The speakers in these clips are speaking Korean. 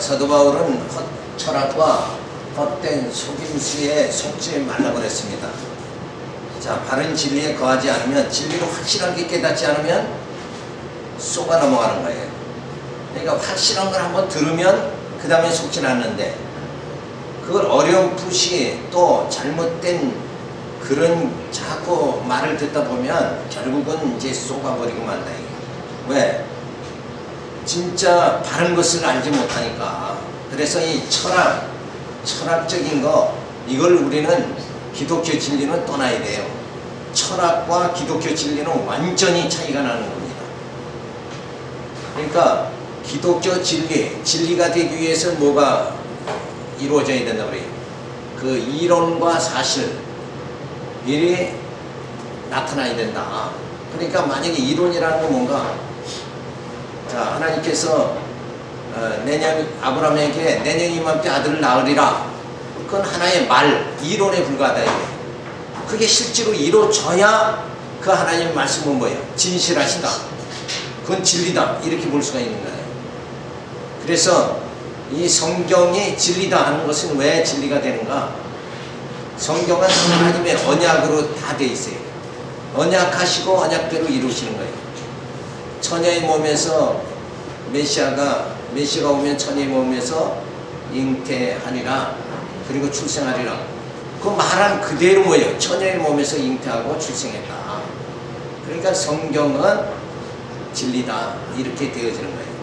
사도 바울은 철학과 헛된 속임수에 속지 말라고 그랬습니다. 자, 바른 진리에 거하지 않으면, 진리를 확실하게 깨닫지 않으면 쏘가 넘어가는 거예요. 그러니까 확실한 걸 한번 들으면 그 다음에 속지 않는데, 그걸 어렴풋이 또 잘못된 그런 자꾸 말을 듣다 보면 결국은 이제 쏘가버리고 만다. 왜? 진짜 바른 것을 알지 못하니까. 그래서 이 철학적인 거, 이걸 우리는 기독교 진리는 떠나야 돼요. 철학과 기독교 진리는 완전히 차이가 나는 겁니다. 그러니까 기독교 진리가 되기 위해서 뭐가 이루어져야 된다고 그래요. 그 이론과 사실이 나타나야 된다. 그러니까 만약에 이론이라는 건 뭔가, 자, 하나님께서 내년 아브라함에게 내년 이맘때 아들을 낳으리라. 그건 하나의 말, 이론에 불과하다. 그게 실제로 이루어져야 그 하나님의 말씀은 뭐예요? 진실하시다. 그건 진리다. 이렇게 볼 수가 있는 거예요. 그래서 이 성경이 진리다 하는 것은 왜 진리가 되는가? 성경은 하나님의 언약으로 다 돼 있어요. 언약하시고 언약대로 이루시는 거예요. 처녀의 몸에서 메시아가 오면 처녀의 몸에서 잉태하리라. 그리고 출생하리라. 그 말한 그대로 뭐예요? 처녀의 몸에서 잉태하고 출생했다. 그러니까 성경은 진리다. 이렇게 되어지는 거예요.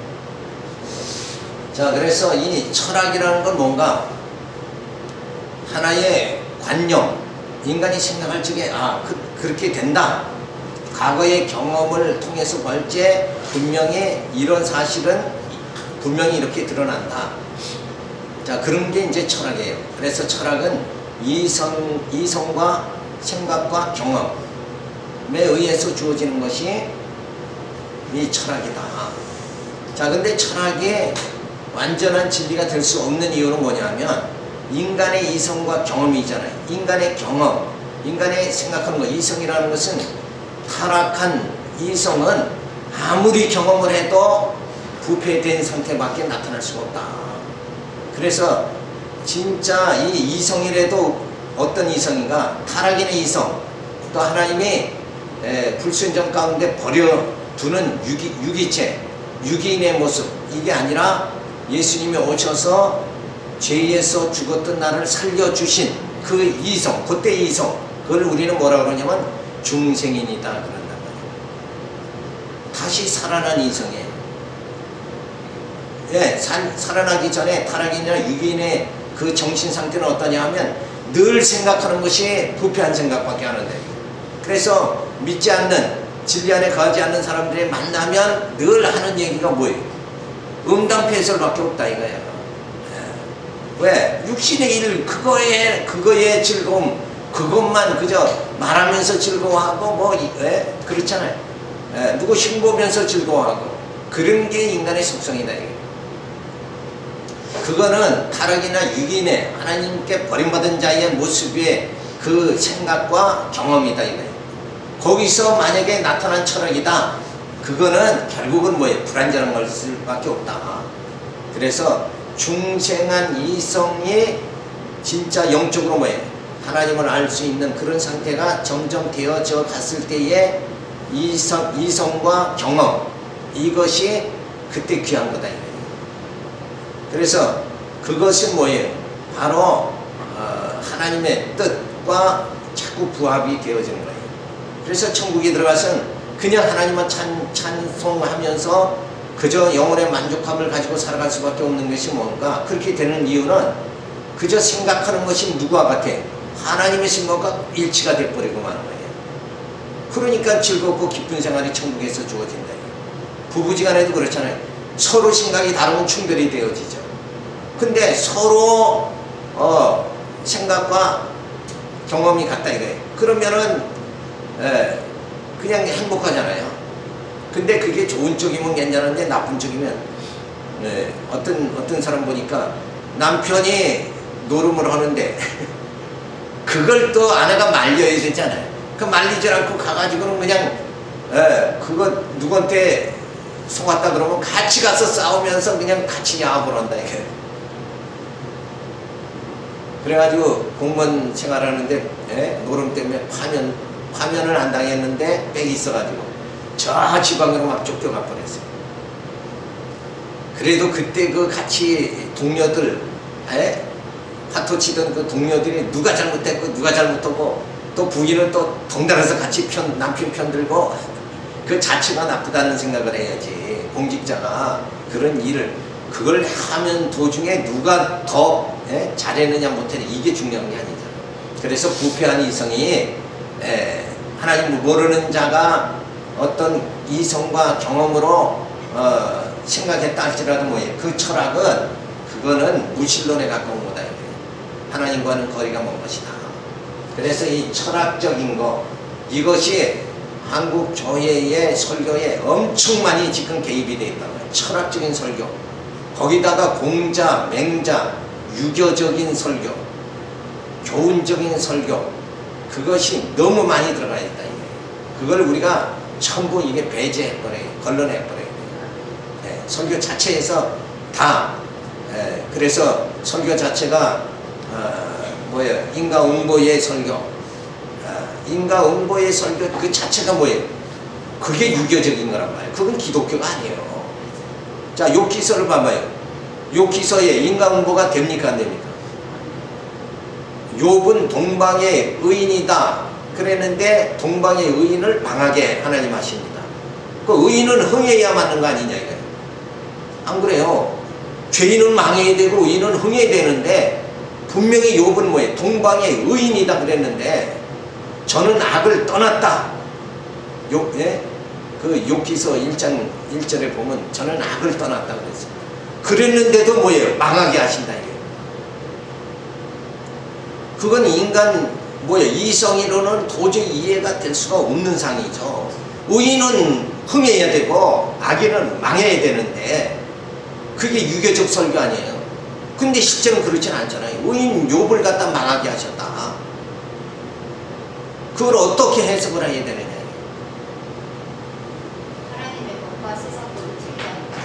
자, 그래서 이 철학이라는 건 뭔가 하나의 관념, 인간이 생각할 적에 그렇게 된다. 과거의 경험을 통해서 볼때 분명히 이런 사실은 분명히 이렇게 드러난다. 자, 그런 게 이제 철학이에요. 그래서 철학은 이성과 생각과 경험에 의해서 주어지는 것이 이 철학이다. 자, 근데 철학이 완전한 진리가 될 수 없는 이유는 뭐냐면 인간의 이성과 경험이잖아요. 인간의 경험, 인간의 생각하는 것, 이성이라는 것은 타락한 이성은 아무리 경험을 해도 부패된 상태밖에 나타날 수가 없다. 그래서 진짜 이 이성이라도 어떤 이성인가? 타락인의 이성, 또 하나님이 불순종 가운데 버려두는 유기체, 유기인의 모습, 이게 아니라 예수님이 오셔서 죄에서 죽었던 나를 살려주신 그 이성, 그때 이성, 그걸 우리는 뭐라고 그러냐면 중생인이다 그런단 말이에요. 다시 살아난 이성이에요. 예, 살아나기 전에 타락인이나 유기인의 그 정신 상태는 어떠냐 하면 늘 생각하는 것이 부패한 생각밖에 안 한다. 그래서 믿지 않는, 진리 안에 거하지 않는 사람들이 만나면 늘 하는 얘기가 뭐예요? 음담패설밖에 없다 이거예요. 왜? 육신의 일, 그거의 즐거움, 그것만 그저 말하면서 즐거워하고 그렇잖아요. 누구 흉보면서 즐거워하고 그런 게 인간의 속성이다. 그거는 타락이나 유기인의 하나님께 버림받은 자의 모습의 그 생각과 경험이다 이거예요. 거기서 만약에 나타난 철학이다, 그거는 결국은 뭐예요? 불완전한 것밖에 없다. 그래서 중생한 이성이 진짜 영적으로 뭐예요? 하나님을 알 수 있는 그런 상태가 점점 되어져 갔을 때의 이성과 경험, 이것이 그때 귀한 거다. 그래서 그것은 뭐예요? 바로 하나님의 뜻과 자꾸 부합이 되어지는 거예요. 그래서 천국에 들어가서는 그냥 하나님만 찬송하면서 그저 영혼의 만족감을 가지고 살아갈 수밖에 없는 것이 뭔가? 그렇게 되는 이유는 그저 생각하는 것이 누구와 같아? 하나님의 생각과 일치가 돼버리고 마는 거예요. 그러니까 즐겁고 기쁜 생활이 천국에서 주어진다. 부부지간에도 그렇잖아요. 서로 생각이 다르면 충돌이 되어지죠. 근데 서로 생각과 경험이 같다 이거예요. 그러면은 그냥 행복하잖아요. 근데 그게 좋은 쪽이면 괜찮은데 나쁜 쪽이면 어떤 사람 보니까 남편이 노름을 하는데 그걸 또 아내가 말려야 되잖아요. 그 말리지 않고 가가지고는 그냥 그거 누구한테 속았다 그러면 같이 가서 싸우면서 그냥 같이 야합을 한다 이게. 그래가지고 공무원 생활하는데 노름 때문에 파면을 안 당했는데 빽이 있어가지고 저 지방으로 막 쫓겨가 버렸어요. 그래도 그때 그 같이 동료들 화토 치던 그 동료들이 누가 잘못했고 누가 잘못하고 또 부인은 또 덩달아서 같이 남편 편 들고 그 자체가 나쁘다는 생각을 해야지. 공직자가 그런 일을 그걸 하면 도중에 누가 더 잘했느냐 못했느냐 이게 중요한 게 아니잖아요. 그래서 부패한 이성이 하나님을 모르는 자가 어떤 이성과 경험으로 생각했다 할지라도 뭐예요? 그 철학은 그거는 무신론에 가까운 거다. 하나님과는 거리가 먼 것이다. 그래서 이 철학적인 거 이것이 한국 교회의 설교에 엄청 많이 지금 개입이 되어 있다는 거예요. 철학적인 설교. 거기다가 공자, 맹자, 유교적인 설교, 교훈적인 설교 그것이 너무 많이 들어가 있다. 그걸 우리가 전부 이게 배제해버려요. 걸러내버려요. 설교 자체에서 다 그래서 설교 자체가 뭐예요? 인과응보의 설교. 인과응보의 설교 그 자체가 뭐예요? 그게 유교적인 거란 말이에요. 그건 기독교가 아니에요. 자, 욥기서를 봐봐요. 욥기서에 인과응보가 됩니까 안 됩니까? 욥은 동방의 의인이다 그랬는데 동방의 의인을 망하게 하나님 하십니다. 그 의인은 흥해야 맞는 거 아니냐 이거예요. 안 그래요? 죄인은 망해야 되고 의인은 흥해야 되는데 분명히 욥은 뭐예요? 동방의 의인이다 그랬는데 저는 악을 떠났다. 그 욥기서 1장 1절에 보면 저는 악을 떠났다 그랬어요. 그랬는데도 뭐예요? 망하게 하신다 이게요. 그건 인간 뭐예요? 이성이로는 도저히 이해가 될 수가 없는 상이죠. 의인은 흥해야 되고 악인은 망해야 되는데 그게 유교적 설교 아니에요. 근데 실제로는 그렇진 않잖아요. 의인 욥을 갖다 망하게 하셨다. 그걸 어떻게 해석을 해야 되느냐. 하나님의 법과 세상법을 즐겨한다.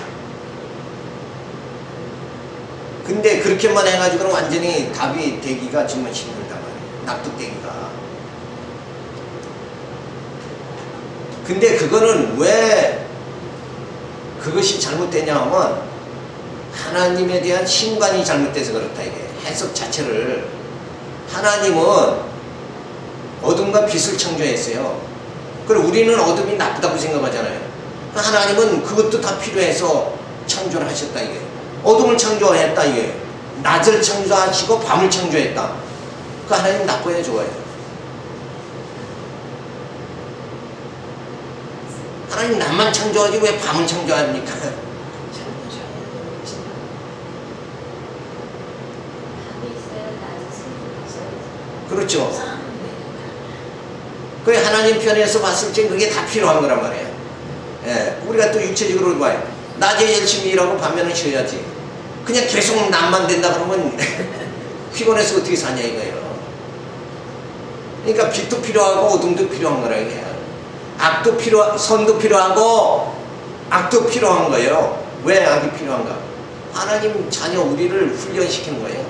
근데 그렇게만 해가지고 완전히 답이 되기가 정말 힘들단 말이에요. 납득되기가. 근데 그거는 왜 그것이 잘못되냐 하면 하나님에 대한 신관이 잘못돼서 그렇다 이게. 해석 자체를 하나님은 어둠과 빛을 창조했어요. 그리고 우리는 어둠이 나쁘다고 생각하잖아요. 하나님은 그것도 다 필요해서 창조를 하셨다 이게. 어둠을 창조했다 이게. 낮을 창조하시고 밤을 창조했다. 그 하나님 나빠요 좋아요? 하나님 낮만 창조하지 왜 밤을 창조합니까? 그렇죠. 그 하나님 편에서 봤을 때 그게 다 필요한 거란 말이에요. 우리가 또 육체적으로 봐요. 낮에 열심히 일하고 밤에는 쉬어야지. 그냥 계속 낮만 된다 그러면 피곤해서 어떻게 사냐 이거예요. 그러니까 빛도 필요하고 어둠도 필요한 거라 이게. 선도 필요하고 악도 필요한 거예요. 왜 악이 필요한가? 하나님 자녀 우리를 훈련시키는 거예요.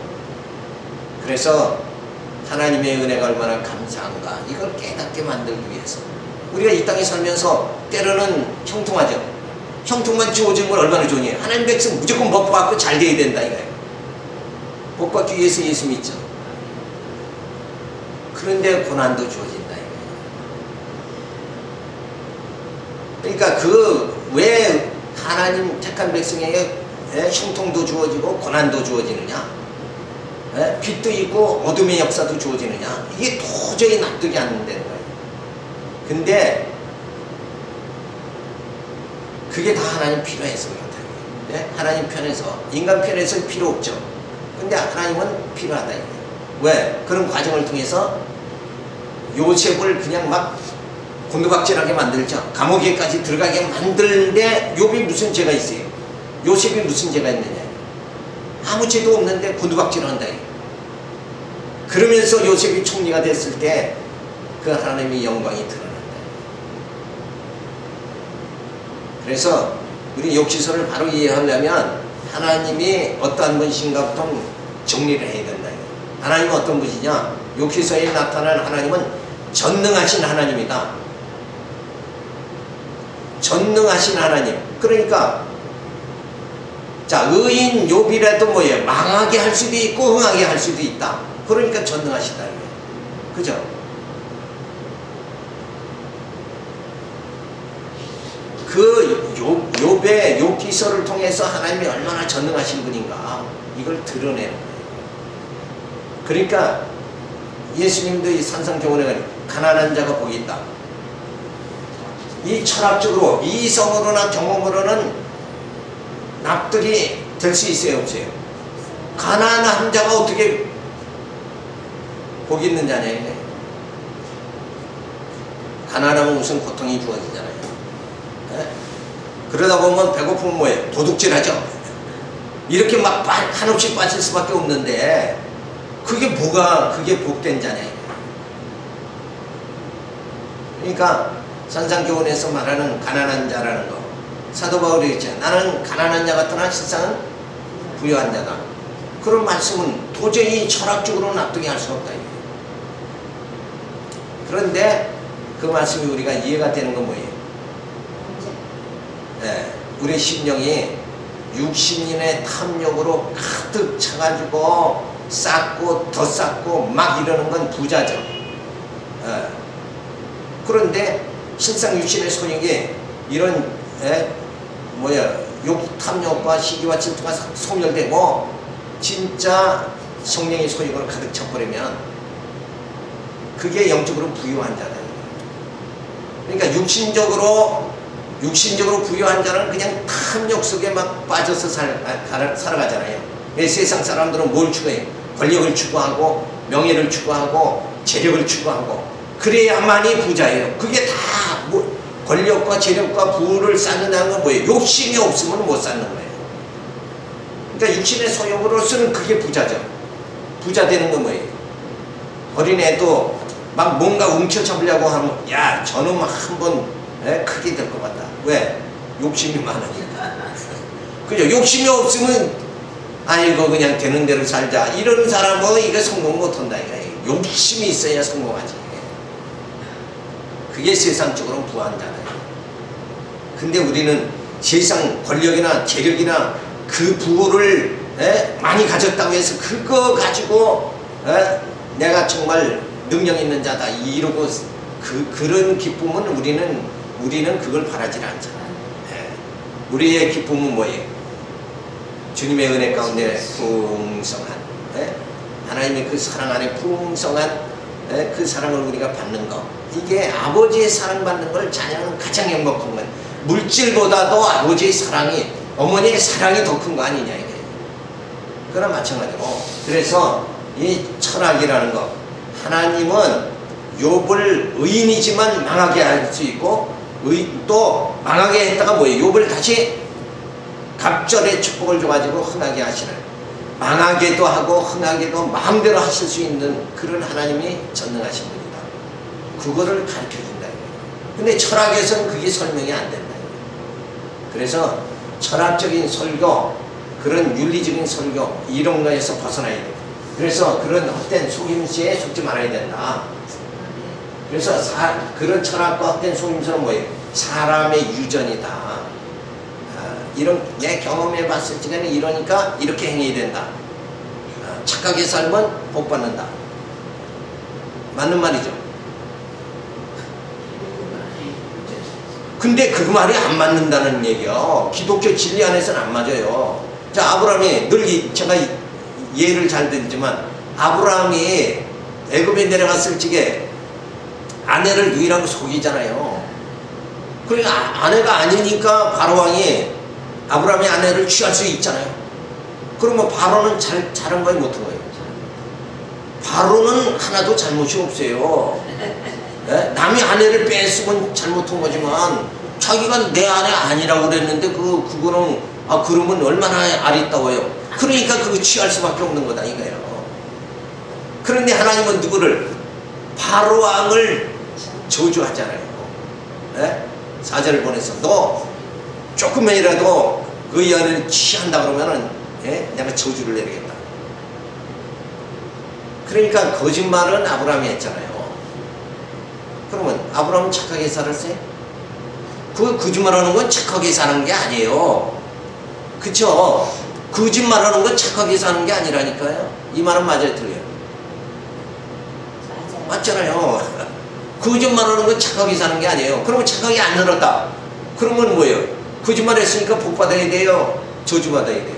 그래서 하나님의 은혜가 얼마나 감사한가 이걸 깨닫게 만들기 위해서 우리가 이 땅에 살면서 때로는 형통하죠. 형통만 주어진 건 얼마나 좋니? 하나님 백성 무조건 복 받고 잘 돼야 된다 이거예요. 복 받기 위해서 예수 믿죠. 그런데 고난도 주어진다 이거예요. 그러니까 왜 하나님 택한 백성에게 형통도 주어지고 고난도 주어지느냐? 빛도 있고 어둠의 역사도 주어지느냐? 이게 도저히 납득이 안 되는 거예요. 근데 그게 다 하나님 필요해서 그렇다. 하나님 편에서 인간 편에서는 필요 없죠. 근데 하나님은 필요하다. 왜? 그런 과정을 통해서 요셉을 그냥 막 곤두박질하게 만들죠. 감옥에까지 들어가게 만드는데 욥이 무슨 죄가 있어요? 요셉이 무슨 죄가 있느냐? 아무 죄도 없는데 곤두박질한다. 그러면서 요셉이 총리가 됐을 때 그 하나님의 영광이 드러난다. 그래서 우리 욕기서를 바로 이해하려면 하나님이 어떠한 분이신가부터 정리를 해야 된다. 하나님은 어떤 분이냐? 욕기서에 나타난 하나님은 전능하신 하나님이다. 전능하신 하나님. 그러니까 자, 의인 욥이라도 뭐예요? 망하게 할 수도 있고 흥하게 할 수도 있다. 그러니까 전능하시다. 그죠? 그 욥의 욥기서를 통해서 하나님이 얼마나 전능하신 분인가 이걸 드러내는 거예요. 그러니까 예수님도 이 산상교훈에 가난한 자가 복이 있다. 이 철학적으로 이성으로나 경험으로는 납득이 될 수 있어요, 없어요? 가난한 자가 어떻게 복이 있는 자냐 이게. 가난하면 무슨 고통이 주어지잖아요. 네? 그러다 보면 배고프면 뭐예요? 도둑질하죠. 이렇게 막 한없이 빠질 수밖에 없는데 그게 뭐가 그게 복된 자냐. 그러니까 산상교훈에서 말하는 가난한 자라는 거, 사도 바울이 있죠. 나는 가난한 자 같으나 실상은 부유한 자다. 그런 말씀은 도저히 철학적으로 납득이 할 수 없다. 그런데 그 말씀이 우리가 이해가 되는 건 뭐예요? 네, 우리 심령이 육신인의 탐욕으로 가득 차가지고 쌓고 더 쌓고 막 이러는 건 부자죠. 네. 그런데 실상 육신의 소욕이 이런 탐욕과 시기와 질투가 소멸되고 진짜 성령의 소욕으로 가득 차버리면 그게 영적으로 부유한 자다. 그러니까 육신적으로 부유한 자는 그냥 탐욕 속에 막 빠져서 살아가잖아요. 왜 세상 사람들은 뭘 추구해요? 권력을 추구하고 명예를 추구하고 재력을 추구하고 그래야만이 부자예요. 그게 다 권력과 재력과 부를 쌓는다는 건 뭐예요? 욕심이 없으면 못 쌓는 거예요. 그러니까 육신의 소욕으로서는 그게 부자죠. 부자 되는 건 뭐예요? 어린애도 막 뭔가 훔쳐잡으려고 하면 야 저놈 한번 크게 될 것 같다. 왜? 욕심이 많으니까. 그죠? 욕심이 없으면 아이고 그냥 되는 대로 살자. 이런 사람은 이거 성공 못한다. 욕심이 있어야 성공하지. 그게 세상적으로 부한잖아요. 근데 우리는 세상 권력이나 재력이나 그 부를 많이 가졌다고 해서 그거 가지고 내가 정말 능력 있는 자다 이러고 그런 기쁨은 우리는 그걸 바라지 않잖아요. 우리의 기쁨은 뭐예요? 주님의 은혜 가운데 풍성한 하나님의 그 사랑 안에 풍성한 그 사랑을 우리가 받는 거. 이게 아버지의 사랑받는 걸 자녀는 가장 행복한 거예요. 물질보다도 아버지의 사랑이, 어머니의 사랑이 더 큰 거 아니냐 이게. 그거랑 마찬가지고. 그래서 이 철학이라는 거, 하나님은 욥을 의인이지만 망하게 할 수 있고 또 망하게 했다가 뭐예요? 욥을 다시 갑절의 축복을 줘가지고 흥하게 하시는, 망하게도 하고 흥하게도 마음대로 하실 수 있는 그런 하나님이 전능하신 분이다. 그거를 가르쳐준다. 근데 철학에서는 그게 설명이 안 된다. 그래서 철학적인 설교, 그런 윤리적인 설교 이런 거에서 벗어나야 돼. 그래서 그런 헛된 속임수에 속지 말아야 된다. 그래서 그런 철학과 헛된 속임수는 뭐예요? 사람의 유전이다. 이런 내 경험해 봤을 적에는 이러니까 이렇게 행해야 된다. 착하게 살면 복 받는다. 맞는 말이죠. 근데 그 말이 안 맞는다는 얘기요. 기독교 진리 안에서는 안 맞아요. 자, 아브라함이 늘 제가 예를 잘 들지만 아브라함이 애굽에 내려갔을 적에 아내를 누이라고 속이잖아요. 그러니까 아내가 아니니까 바로왕이 아브라함의 아내를 취할 수 있잖아요. 그러면 바로는 잘한 거예요, 못한 거예요? 바로는 하나도 잘못이 없어요. 네? 남이 아내를 뺐으면 잘못한 거지만 자기가 내 아내 아니라고 그랬는데 그거는 그러면 얼마나 아리따워요. 그러니까 그거 취할 수밖에 없는 거다 이거예요. 그런데 하나님은 누구를? 바로왕을 저주하잖아요. 네? 사자를 보내서 너 조금만이라도 그 연을 취한다 그러면은 내가 저주를 내리겠다. 그러니까 거짓말은 아브라함이 했잖아요. 그러면 아브라함은 착하게 살았어요? 그 거짓말하는 건 착하게 사는 게 아니에요. 그쵸? 거짓말하는 건 착하게 사는 게 아니라니까요. 이 말은 맞아요, 틀려요? 맞잖아요. 거짓말하는 건 착하게 사는 게 아니에요. 그러면 착하게 안 살았다. 그러면 뭐예요? 거짓말 했으니까 복 받아야 돼요? 저주 받아야 돼요?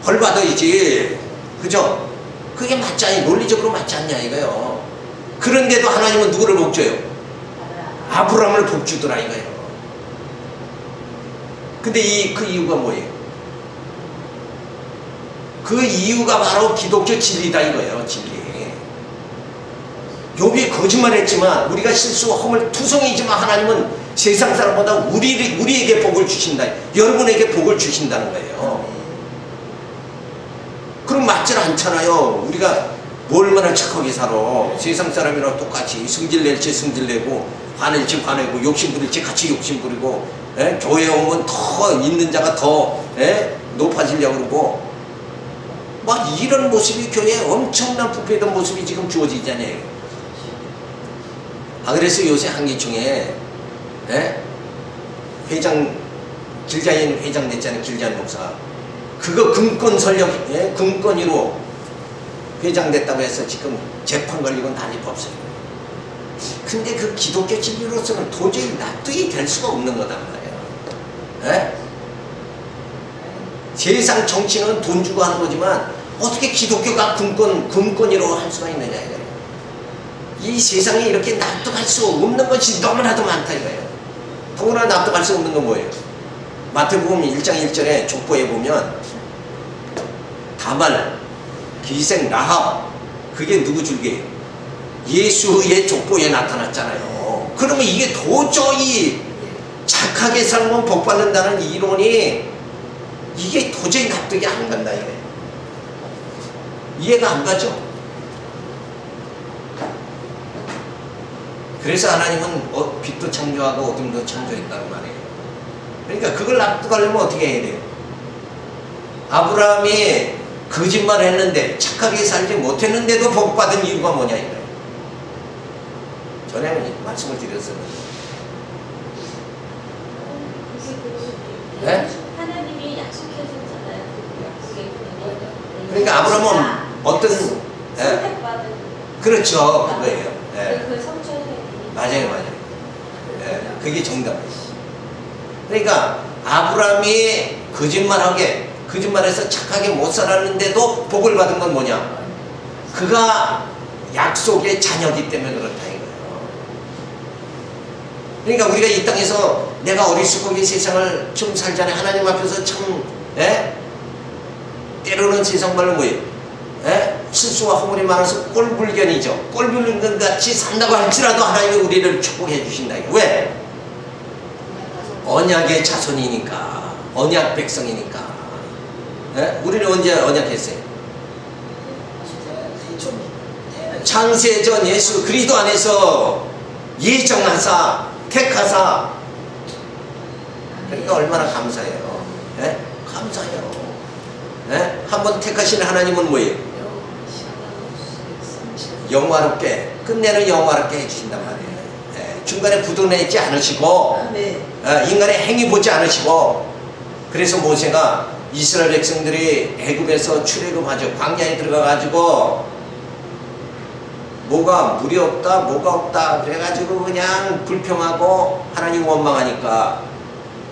벌 받아야지. 그죠? 그게 맞지 않냐? 논리적으로 맞지 않냐 이거요. 그런데도 하나님은 누구를 복줘요? 아브라함을 복주더라 이거예요. 근데 그 이유가 뭐예요? 그 이유가 바로 기독교 진리다 이거예요. 진리. 욥이 거짓말했지만 우리가 실수 허물 투성이지만 하나님은 세상 사람보다 우리에게 복을 주신다. 여러분에게 복을 주신다는 거예요. 그럼 맞질 않잖아요. 우리가 얼마나 착하게 살아. 세상 사람이랑 똑같이 성질낼지 성질내고 화낼지 화내고 욕심부릴지 같이 욕심부리고 교회에 오면 더 있는 자가 더 높아지려고 그러고 막 이런 모습이 교회에 엄청난 부패된 모습이 지금 주어지잖아요. 그래서 요새 한기총에 회장 길자인 회장 됐잖아요. 길자인 목사. 그거 금권 설령 금권위로 회장 됐다고 해서 지금 재판 걸리고 난리 법석이에요. 근데 그 기독교 진리로서는 도저히 납득이 될 수가 없는 거단 말이에요. 세상 정치는 돈 주고 하는 거지만 어떻게 기독교가 금권위로 할 수가 있느냐 이거예요. 이 세상에 이렇게 납득할 수 없는 것이 너무나도 많다 이거예요. 더구나 납득할 수 없는 건 뭐예요? 마태복음 1장 1절에 족보에 보면 다말, 기생, 라합 그게 누구 줄기예요? 예수의 족보에 나타났잖아요. 그러면 이게 도저히 착하게 살면 복 받는다는 이론이 이게 도저히 납득이 안 간다 이거예요. 이해가 안 가죠? 그래서 하나님은 빛도 창조하고 어둠도 창조했다는 말이에요. 그러니까 그걸 납득하려면 어떻게 해야 돼요? 아브라함이 거짓말 했는데 착하게 살지 못했는데도 복받은 이유가 뭐냐 이거예요. 전에 말씀을 드렸었는데 하나님이 약속해줬잖아요. 그러니까 아브라함은 어떤 선택받은 그렇죠. 그거예요. 그 성취해야 맞아요. 그게 정답이에요. 그러니까 아브라함이 거짓말해서 착하게 못 살았는데도 복을 받은 건 뭐냐? 그가 약속의 자녀이기 때문에 그렇다 이거예요. 그러니까 우리가 이 땅에서 내가 어리숙하게 세상을 좀 살잖아요. 하나님 앞에서 참 때로는 세상 말로 뭐예요? 실수와 허물이 많아서 꼴불견이죠. 꼴불견 같이 산다고 할지라도 하나님이 우리를 축복해 주신다. 왜? 언약의 자손이니까. 언약 백성이니까. 우리는 언제 언약했어요? 창세전 예수 그리스도 안에서 예정하사 택하사. 그러니까 얼마나 감사해요. 감사해요. 한번 택하신 하나님은 뭐예요? 영화롭게 끝내는 영화롭게 해주신단 말이에요. 중간에 부도내지 않으시고 인간의 행위 보지 않으시고. 그래서 모세가 이스라엘 백성들이 애굽에서 출애굽하죠. 광야에 들어가가지고 뭐가 물이 없다 뭐가 없다 그래가지고 그냥 불평하고 하나님 원망하니까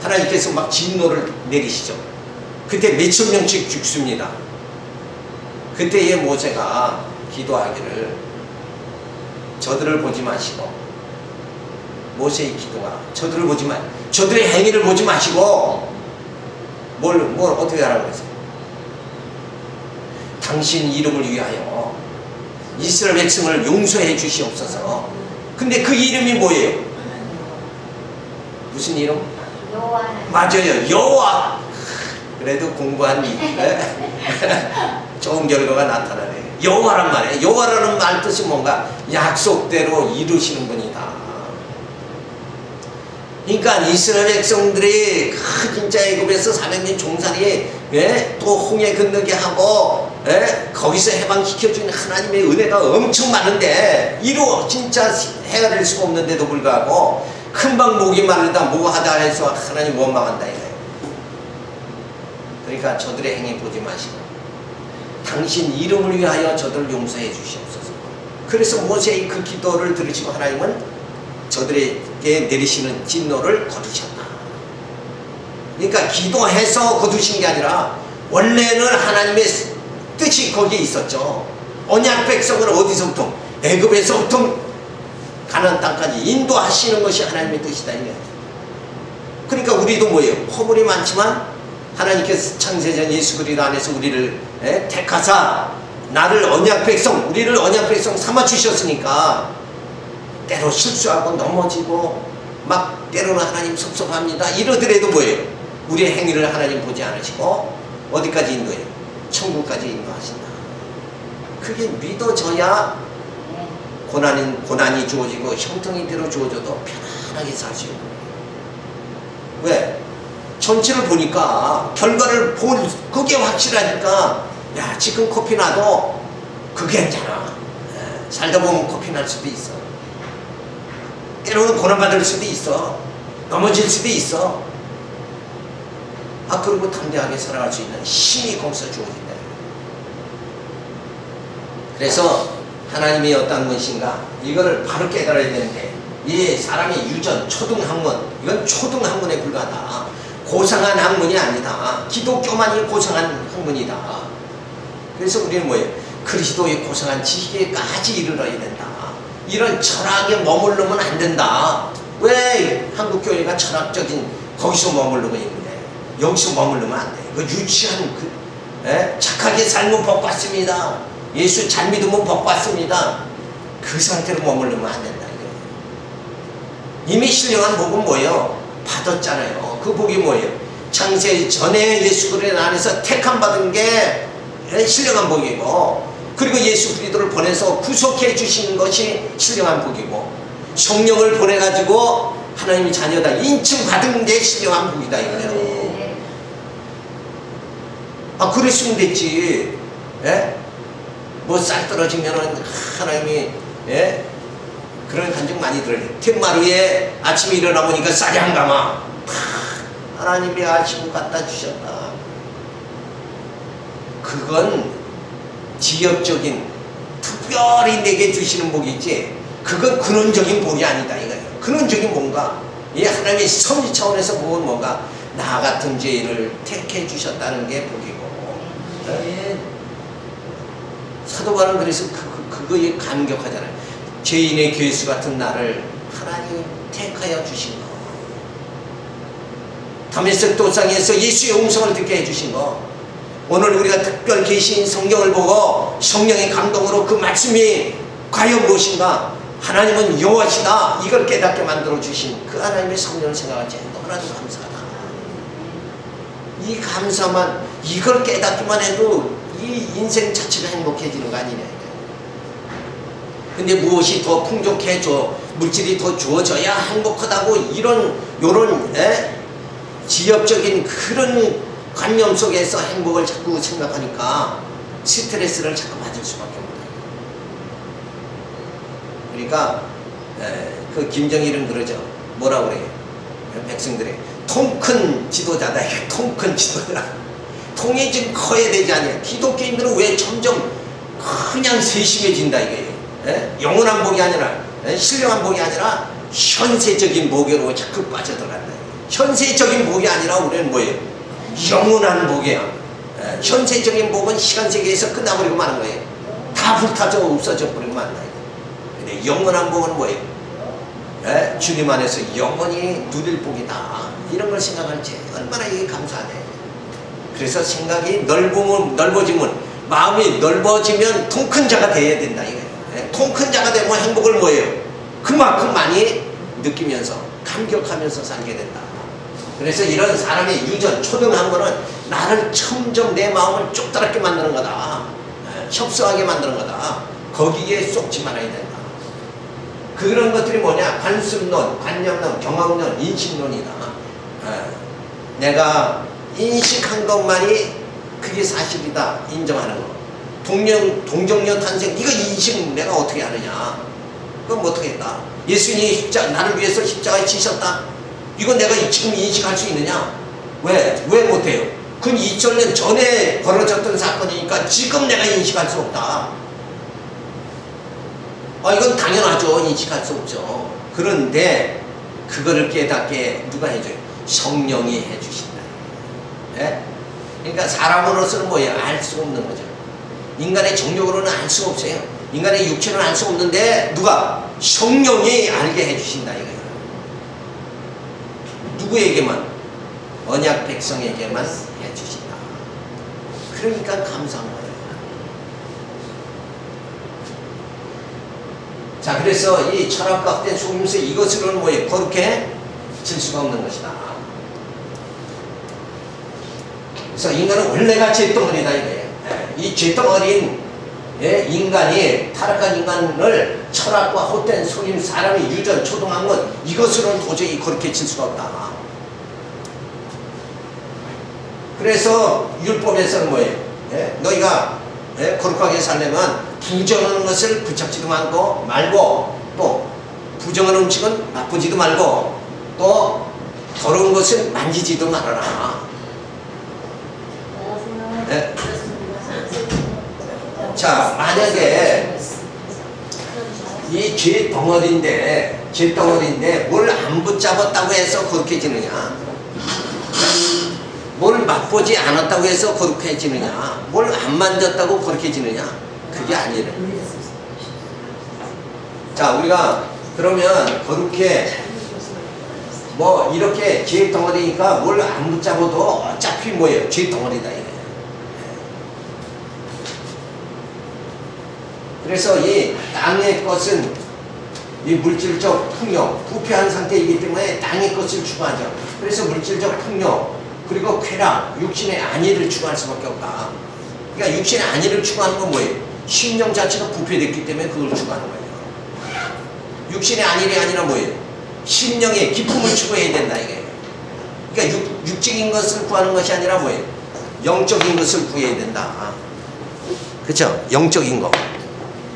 하나님께서 막 진노를 내리시죠. 그때 몇천 명씩 죽습니다. 그때의 모세가 기도하기를 저들을 보지 마시고 모세의 기도가 저들을 보지 마 저들의 행위를 보지 마시고 뭘 어떻게 하라고 그랬어요? 당신 이름을 위하여 이스라엘 백성을 용서해 주시옵소서. 근데 그 이름이 뭐예요? 무슨 이름? 여호와. 맞아요. 여호와. 그래도 공부한 좋은 결과가 나타나네. 여호와란 말이에요. 여호와라는 말 뜻이 뭔가 약속대로 이루시는 분이다. 그러니까 이스라엘 백성들이 진짜 애굽에서 400년 종살이 또 홍해 건너게 하고 거기서 해방시켜준 하나님의 은혜가 엄청 많은데 이로 진짜 해가 될 수가 없는데도 불구하고 금방 목이 마르다 뭐하다 해서 하나님 원망한다 이거예요. 그러니까 저들의 행위 보지 마시고 당신 이름을 위하여 저들을 용서해 주시옵소서. 그래서 모세의 그 기도를 들으시고 하나님은 저들에게 내리시는 진노를 거두셨다. 그러니까 기도해서 거두신 게 아니라 원래는 하나님의 뜻이 거기에 있었죠. 언약 백성을 어디서부터? 애굽에서부터 가나안 땅까지 인도하시는 것이 하나님의 뜻이다. 그러니까 우리도 뭐예요? 허물이 많지만 하나님께서 창세전 예수 그리스도 안에서 우리를 택하사 나를 언약 백성, 우리를 언약 백성 삼아 주셨으니까 때로 실수하고 넘어지고 막 때로는 하나님 섭섭합니다 이러더라도 뭐예요? 우리의 행위를 하나님 보지 않으시고 어디까지 인도해요? 천국까지 인도하신다. 그게 믿어져야 고난이 주어지고 형통이대로 주어져도 편안하게 살 수 있는 거예요. 왜? 전체를 보니까 결과를 그게 확실하니까 야 지금 코피 나도 그게 괜찮아. 살다 보면 코피 날 수도 있어. 때로는 고난받을 수도 있어. 넘어질 수도 있어. 그리고 담대하게 살아갈 수 있는 힘이 거기서 주어진다. 그래서 하나님이 어떤 것인가 이거를 바로 깨달아야 되는데 이 사람의 유전, 초등학문 이건 초등학문에 불과하다. 고상한 학문이 아니다. 기독교만이 고상한 학문이다. 그래서 우리는 뭐예요? 그리스도의 고상한 지식에까지 이르러야 된다. 이런 철학에 머무르면 안 된다. 왜 한국교회가 철학적인 거기서 머무르고 있는데 여기서 머무르면 안 돼. 그 유치한 착하게 살면 복 받습니다. 예수 잘 믿으면 복 받습니다. 그 상태로 머무르면 안 된다. 이미 신령한 복은 뭐예요? 받았잖아요. 그 복이 뭐예요? 창세 전에 예수 그리스도 안에서 택함 받은 게 신령한 복이고 그리고 예수 그리스도를 보내서 구속해 주시는 것이 신령한 복이고 성령을 보내가지고 하나님의 자녀다 인칭받은 게 신령한 복이다 이거예요. 그랬으면 됐지. 뭐 쌀 떨어지면은 하나님이 그런 간증 많이 들어요. 텐마루에 아침에 일어나 보니까 쌀이 안 감아. 하나님이 아침을 갖다 주셨다. 그건 지역적인 특별히 내게 주시는 복이지 그건 근원적인 복이 아니다 이거예요. 근원적인 뭔가 이 하나님의 섭리 차원에서 복은 뭔가 나 같은 죄인을 택해 주셨다는 게 복이고 사도 바울은 그래서 그거에 감격하잖아요. 죄인의 괴수 같은 나를 하나님 택하여 주신 거 다메섹 도상에서 예수의 음성을 듣게 해주신 거 오늘 우리가 특별 계신 성경을 보고 성령의 감동으로 그 말씀이 과연 무엇인가 하나님은 여호와시다 이걸 깨닫게 만들어 주신 그 하나님의 성령을 생각할 때 너무나도 감사하다. 이 감사만 이걸 깨닫기만 해도 이 인생 자체가 행복해지는 거 아니냐. 근데 무엇이 더 풍족해져 물질이 더 주어져야 행복하다고 요런 지역적인 그런 관념 속에서 행복을 자꾸 생각하니까 스트레스를 자꾸 받을 수밖에 없다. 그러니까 그 김정일은 그러죠. 뭐라고 그래요? 백성들이 통 큰 지도자다. 통 큰 지도자. 통이 좀 커야 되지 않냐. 기독교인들은 왜 점점 그냥 세심해진다 이거예요. 영원한 복이 아니라 신령한 복이 아니라 현세적인 복으로 자꾸 빠져들어간다. 현세적인 복이 아니라 우리는 뭐예요? 영원한 복이야. 현세적인 복은 시간 세계에서 끝나버리고 마는 거예요. 다 불타져 없어져 버리고 만다. 근데 영원한 복은 뭐예요? 주님 안에서 영원히 누릴 복이다. 이런 걸 생각할 때 얼마나 이게 감사하네. 그래서 생각이 넓어지면 마음이 넓어지면 통 큰 자가 돼야 된다 이거예요. 통 큰 자가 되면 행복을 뭐예요? 그만큼 많이 느끼면서 감격하면서 살게 된다. 그래서 이런 사람의 유전, 초등한 거는 나를 점점 내 마음을 좁다랗게 만드는 거다. 협소하게 만드는 거다. 거기에 쏙지 말아야 된다. 그런 것들이 뭐냐? 관습론, 관념론, 경험론, 인식론이다. 내가 인식한 것만이 그게 사실이다 인정하는 거. 동정녀 탄생 이거 인식 내가 어떻게 하느냐? 그럼 어떻게 했다? 예수님이 나를 위해서 십자가에 지셨다. 이거 내가 지금 인식할 수 있느냐? 왜 못해요? 그건 2000년 전에 벌어졌던 사건이니까 지금 내가 인식할 수 없다. 이건 당연하죠. 인식할 수 없죠. 그런데 그거를 깨닫게 누가 해줘요? 성령이 해주신다. 예? 그러니까 사람으로서는 뭐예요? 알 수 없는 거죠. 인간의 정력으로는 알 수 없어요. 인간의 육체는 알 수 없는데 누가? 성령이 알게 해주신다 이거예요. 누구에게만? 언약 백성에게만 해주신다. 그러니까 감사한 거예요. 자, 그래서 이 철학과 헛된 속임수 이것으로는 뭐예요? 거룩해 질 수가 없는 것이다. 그래서 인간은 원래가 죄덩어리다 이거예요. 이 죄덩어리인 인간이 타락한 인간을 철학과 헛된 속임 사람이 유전 초동한 것 이것으로는 도저히 거룩해질 수가 없다. 그래서 율법에서는 뭐예요? 너희가 거룩하게 살려면 부정하는 것을 붙잡지도 말고 또 부정하는 음식은 맛보지도 말고 또 더러운 것은 만지지도 말아라. 네? 자, 만약에 이 죄 덩어리인데 뭘 안 붙잡았다고 해서 거룩해지느냐? 뭘 맛보지 않았다고 해서 거룩해지느냐? 뭘 안 만졌다고 거룩해지느냐? 그게 아니래. 자, 우리가 그러면 거룩해 뭐 이렇게 죄 덩어리니까 뭘 안 붙잡아도 어차피 뭐예요? 죄 덩어리다 이거예요. 그래서 이 땅의 것은 이 물질적 풍요, 부패한 상태이기 때문에 땅의 것을 추구하죠. 그래서 물질적 풍요 그리고 쾌락, 육신의 안위를 추구할 수밖에 없다. 그러니까 육신의 안위를 추구하는 건 뭐예요? 심령 자체가 부패됐기 때문에 그걸 추구하는 거예요. 육신의 안위이 아니라 뭐예요? 심령의 기쁨을 추구해야 된다 이게. 그러니까 육적인 것을 구하는 것이 아니라 뭐예요? 영적인 것을 구해야 된다. 그렇죠? 영적인 거.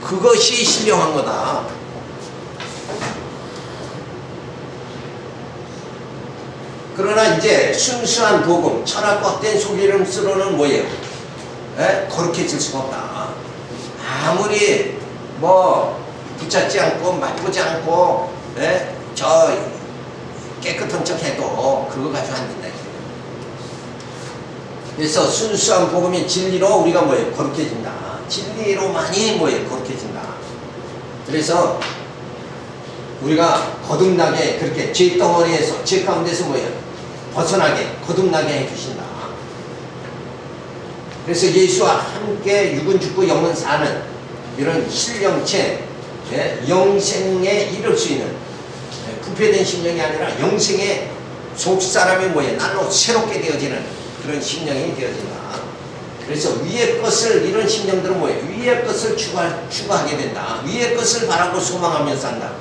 그것이 신령한 거다. 그러나 이제 순수한 복음, 철학과 헛된 속이름으로는 뭐예요? 거룩해질 수가 없다. 아무리 뭐 붙잡지 않고 맛보지 않고 저 깨끗한 척 해도 그거 가지고 안 된다. 그래서 순수한 복음이 진리로 우리가 뭐예요? 거룩해진다. 진리로만이 뭐예요? 거룩해진다. 그래서 우리가 거듭나게 그렇게 죄 덩어리에서 죄 가운데서 뭐예요? 벗어나게 거듭나게 해주신다. 그래서 예수와 함께 육은 죽고 영은 사는 이런 실령체 영생에 이를 수 있는 부패된 심령이 아니라 영생의 속사람이 뭐예요? 날로 새롭게 되어지는 그런 심령이 되어진다. 그래서 위의 것을 이런 심령들은 뭐예요? 위의 것을 추구하게 된다. 위의 것을 바라고 소망하며 산다.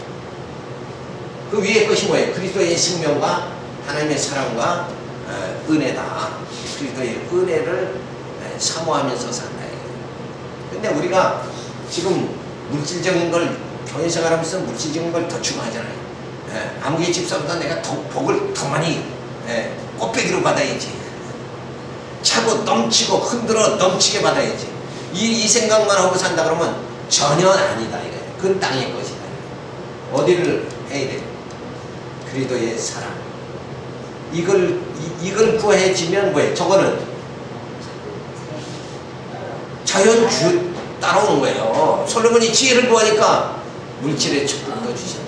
그 위의 것이 뭐예요? 그리스도의 생명과 하나님의 사랑과 은혜다. 그리스도의 은혜를 사모하면서 산다. 근데 우리가 지금 물질적인 걸 교회 생활하면서 물질적인 걸 더 추구하잖아요. 아무개 집사보다 내가 더 복을 더 많이 꽃배기로 받아야지. 차고 넘치고 흔들어 넘치게 받아야지. 이 생각만 하고 산다 그러면 전혀 아니다 이거예요. 그건 땅의 것이다. 어디를 해야 돼? 그리스도의 사랑. 이걸 구해지면 뭐예요? 저거는 자연주 따라오는 거예요. 솔로몬이 지혜를 구하니까 물질의 축복도 주셨다.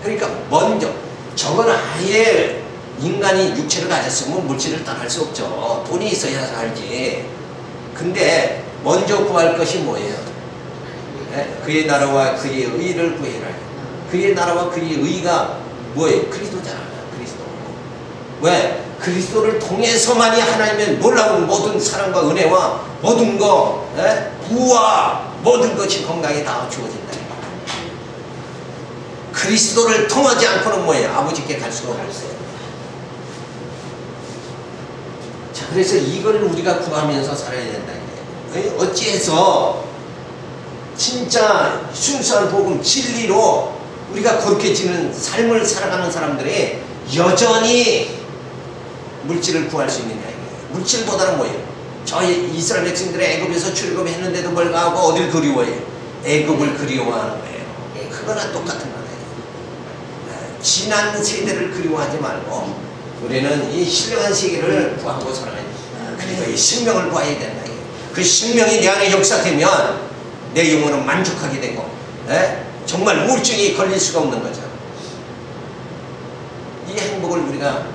그러니까 먼저 저거는 아예 인간이 육체를 가졌으면 물질을 따라할 수 없죠. 돈이 있어야 살지. 근데 먼저 구할 것이 뭐예요? 그의 나라와 그의 의를 구해라. 그의 나라와 그의 의가 뭐예요? 그리스도잖아. 그리스도. 왜? 그리스도를 통해서만이 하나님의 놀라운 모든 사랑과 은혜와 모든 거, 부와 모든 것이 건강에 다 주어진다. 그리스도를 통하지 않고는 뭐예요? 아버지께 갈 수가 없어요. 자, 그래서 이걸 우리가 구하면서 살아야 된다. 어찌해서 진짜 순수한 복음 진리로 우리가 거룩해지는 삶을 살아가는 사람들이 여전히 물질을 구할 수 있느냐. 물질보다는 뭐예요? 저희 이스라엘 백성들의 애굽에서 출애굽했는데도 불구하고 어딜 그리워해요? 애굽을 그리워하는 거예요. 그거나 똑같은 거예요. 지난 세대를 그리워하지 말고 우리는 이 신령한 세계를 구하고 살아야 돼요. 그리고 이 생명을 구해야 된다. 그 생명이 내 안에 역사되면 내 영혼은 만족하게 되고 정말 우울증이 걸릴 수가 없는 거죠. 이 행복을 우리가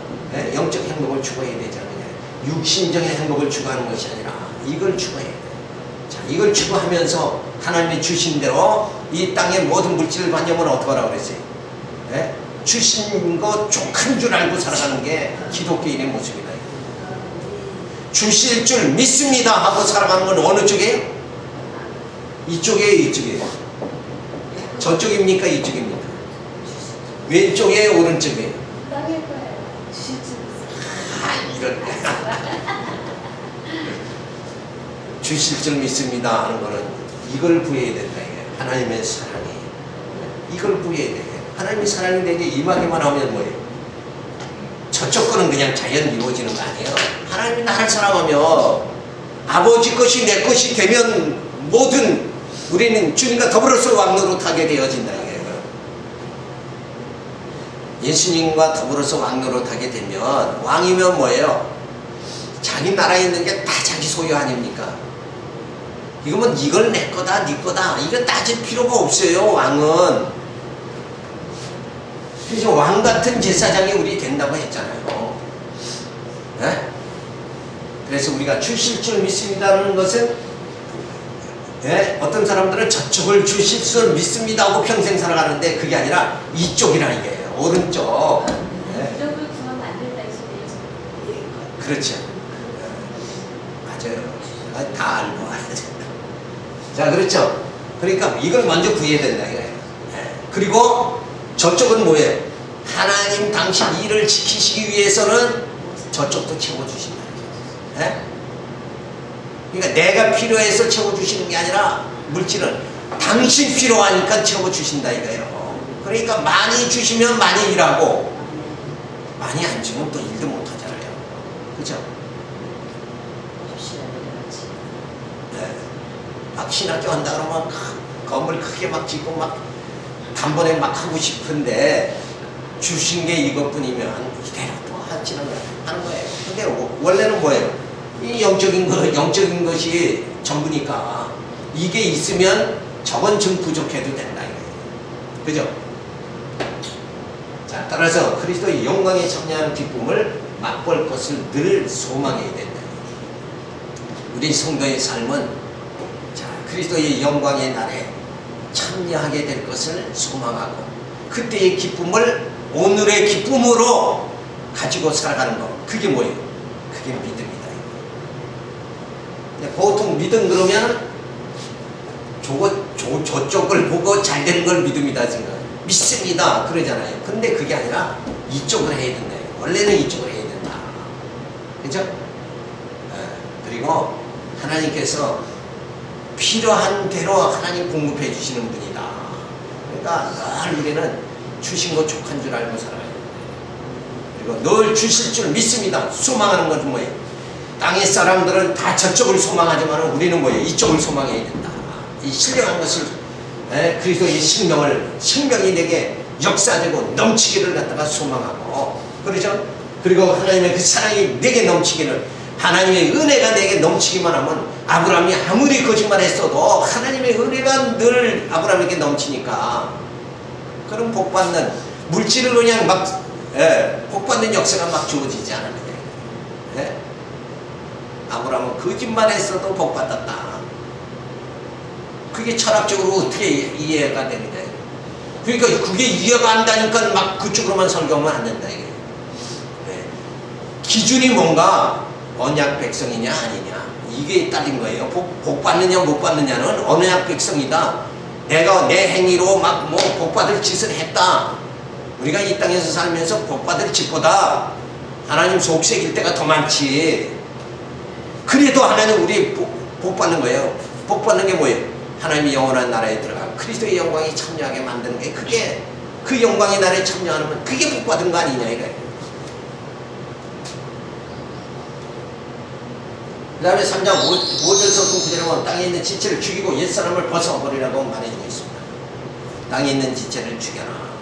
영적 행복을 추구해야 되지 않느냐. 육신적인 행복을 추구하는 것이 아니라 이걸 추구해야 돼요. 자, 이걸 추구하면서 하나님이 주신 대로 이 땅의 모든 물질을 관념은 어떻게 하라고 그랬어요? 주신 거 족한 줄 알고 살아가는 게 기독교인의 모습이다. 주실 줄 믿습니다 하고 살아가는 건 어느 쪽이에요? 이쪽이에요, 이쪽이에요? 저쪽입니까, 이쪽입니까? 왼쪽이에요, 오른쪽이에요? 땅일 거예요. 주실 줄 이런 주실 줄 믿습니다 하는 거는 이걸 구해야 된다. 하나님의 사랑이 이걸 구해야 돼. 하나님의 사랑이 내게 임하기만 하면 뭐예요? 저쪽 거는 그냥 자연 이루어지는 거 아니에요. 하나님이 나를 사랑하며 아버지 것이 내 것이 되면 모든 우리는 주님과 더불어서 왕노릇하게 되어진다. 예수님과 더불어서 왕노릇하게 되면 왕이면 뭐예요? 자기 나라에 있는 게 다 자기 소유 아닙니까? 이거면 이걸 내 거다 네 거다 이거 따질 필요가 없어요. 왕은. 그래서 왕 같은 제사장이 우리 된다고 했잖아요. 네? 그래서 우리가 주실 줄 믿습니다라는 것은 어떤 사람들은 저쪽을 주실 줄 믿습니다 하고 평생 살아가는데 그게 아니라 이쪽이라 이게요. 오른쪽. 이쪽을 구하면 안 된다 이 소리죠. 그렇죠. 맞아요. 다 알고 알죠. 자, 그렇죠. 그러니까 이걸 먼저 구해야 된다 이거예요. 그리고 저쪽은 뭐예요? 하나님 당신 일을 지키시기 위해서는 저쪽도 채워주신다. 그러니까 내가 필요해서 채워주시는 게 아니라 물질은 당신 필요하니까 채워주신다 이거예요. 그러니까 많이 주시면 많이 일하고 많이 안 주면 또 일도 못하잖아요. 그죠? 막 신학교 한다 그러면 건물 크게 막 짓고 막 단번에 막 하고 싶은데 주신 게 이것뿐이면 이대로 또 하는 거예요. 근데 원래는 뭐예요? 이 영적인 것이 전부니까 이게 있으면 저건 좀 부족해도 된다. 그죠? 자, 따라서 그리스도의 영광에 참여하는 기쁨을 맛볼 것을 늘 소망해야 된다. 우리 성도의 삶은 자, 그리스도의 영광의 날에 참여하게 될 것을 소망하고 그때의 기쁨을 오늘의 기쁨으로 가지고 살아가는 것. 그게 뭐예요? 그게 믿음이다. 보통 믿음 그러면 저쪽을 보고 잘 되는 걸 믿음이다 생각. 믿습니다 그러잖아요. 근데 그게 아니라 이쪽을 해야 된다. 원래는 이쪽을 해야 된다. 그죠? 그리고 하나님께서 필요한 대로 하나님 공급해 주시는 분이다. 그러니까 늘 우리는 주신 거 족한 줄 알고 살아야 돼요. 그리고 늘 주실 줄 믿습니다. 소망하는 것은 뭐예요? 땅의 사람들은 다 저쪽을 소망하지만 우리는 뭐예요? 이쪽을 소망해야 된다. 이 신령한 것을 그리스도의 생명이 내게 역사되고 넘치기를 갖다가 소망하고 그러죠? 그리고 하나님의 그 사랑이 내게 넘치기를 하나님의 은혜가 내게 넘치기만 하면 아브라함이 아무리 거짓말했어도 하나님의 은혜가 늘 아브라함에게 넘치니까 그럼 복받는 물질을 그냥 막 복받는 역사가 막 주어지지 않은 거예요. 아브라함은 거짓말했어도 복받았다. 그게 철학적으로 어떻게 이해가 되느냐. 그러니까 그게 이해가 안 되니까 막 그쪽으로만 설교하면 안 된다. 이게. 기준이 뭔가 언약 백성이냐 아니냐 이게 따진 거예요. 복 받느냐 못 받느냐는 언약 백성이다. 내가 내 행위로 막 뭐 복받을 짓을 했다. 우리가 이 땅에서 살면서 복받을 짓보다 하나님 속색일 때가 더 많지. 그래도 하나님 우리 복받는 거예요. 복받는 게 뭐예요? 하나님이 영원한 나라에 들어가 그리스도의 영광에 참여하게 만드는 게, 그게 그 영광의 나라에 참여하면 그게 복받은 거 아니냐 이거예요. 그 다음에 3장 5절서부터 9절에 보면 땅에 있는 지체를 죽이고 옛사람을 벗어버리라고 말해주고 있습니다. 땅에 있는 지체를 죽여라.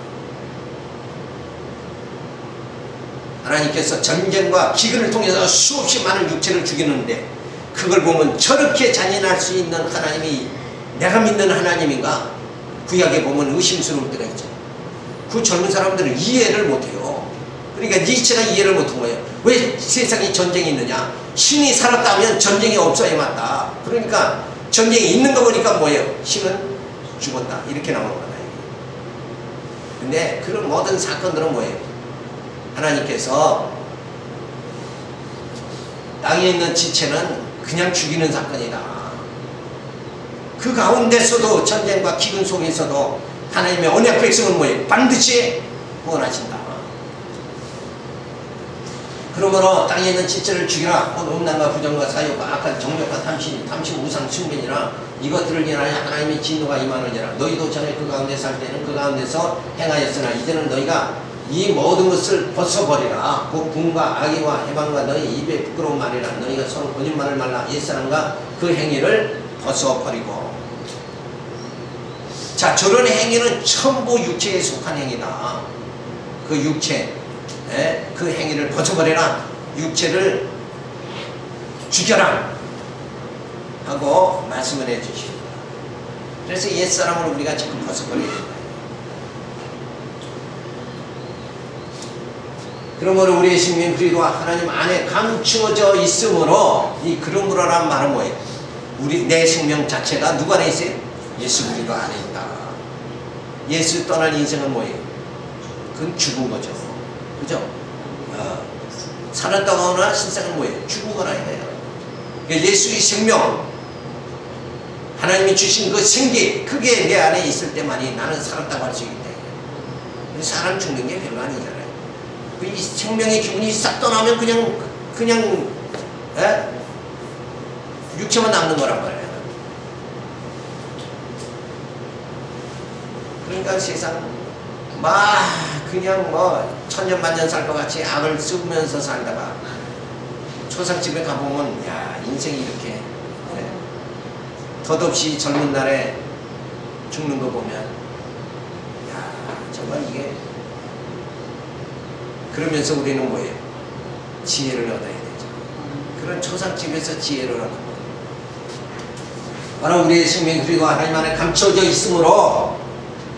하나님께서 전쟁과 기근을 통해서 수없이 많은 육체를 죽이는데, 그걸 보면 저렇게 잔인할 수 있는 하나님이 내가 믿는 하나님인가? 구약에 보면 의심스러울 때가 있죠. 그 젊은 사람들은 이해를 못해요. 그러니까 니체가 이해를 못한 거예요. 왜 세상에 전쟁이 있느냐? 신이 살았다면 전쟁이 없어야 맞다. 그러니까 전쟁이 있는 거 보니까 뭐예요? 신은 죽었다. 이렇게 나오는 거다. 근데 그런 모든 사건들은 뭐예요? 하나님께서 땅에 있는 지체는 그냥 죽이는 사건이다. 그 가운데서도 전쟁과 기근 속에서도 하나님의 언약 백성은 뭐예요? 반드시 구원하신다. 그러므로 땅에 있는 지체를 죽이라. 곧 음란과 부정과 사욕과 악한 정욕과 탐심 우상 숭배니라. 이것들을 인하여 하나님의 진노가 임하느니라. 너희도 전에 그 가운데 살 때는 그 가운데서 행하였으나 이제는 너희가 이 모든 것을 벗어버리라. 곧 분과 악의와 해방과 너희 입에 부끄러운 말이라. 너희가 서로 거짓말을 말라. 옛사람과 그 행위를 벗어버리고. 자, 저런 행위는 전부 육체에 속한 행위다. 그 육체, 그 행위를 벗어버려라. 육체를 죽여라 하고 말씀을 해주십니다. 그래서 옛사람을 우리가 지금 벗어버려야 된다. 그러므로 우리의 생명 그리스도와 하나님 안에 감추어져 있으므로, 이 그러므로란 말은 뭐예요? 내 생명 자체가 누구 안에 있어요? 예수 그리스도 안에 있다. 예수 떠난 인생은 뭐예요? 그건 죽은 거죠. 그죠? 살았다가 오나 신상은 뭐예요? 죽으거나 해요. 예수의 생명, 하나님이 주신 그 생기, 그게 내 안에 있을 때만이 나는 살았다고 할 수 있기 때문에. 사람 죽는 게 별거 아니잖아요. 이 생명의 기운이 싹 떠나면 그냥 육체만 남는 거란 말이에요. 그러니까 세상 그냥 천년만년 살 것 같이 악을 쓰면서 살다가 초상집에 가보면 야, 인생이 이렇게 덧없이 젊은 날에 죽는 거 보면 야, 정말 이게. 그러면서 우리는 뭐예요? 지혜를 얻어야 되죠. 그런 초상집에서 지혜를 얻는 거예요. 바로 우리의 생명이 그리고 하나님 안에 감춰져 있으므로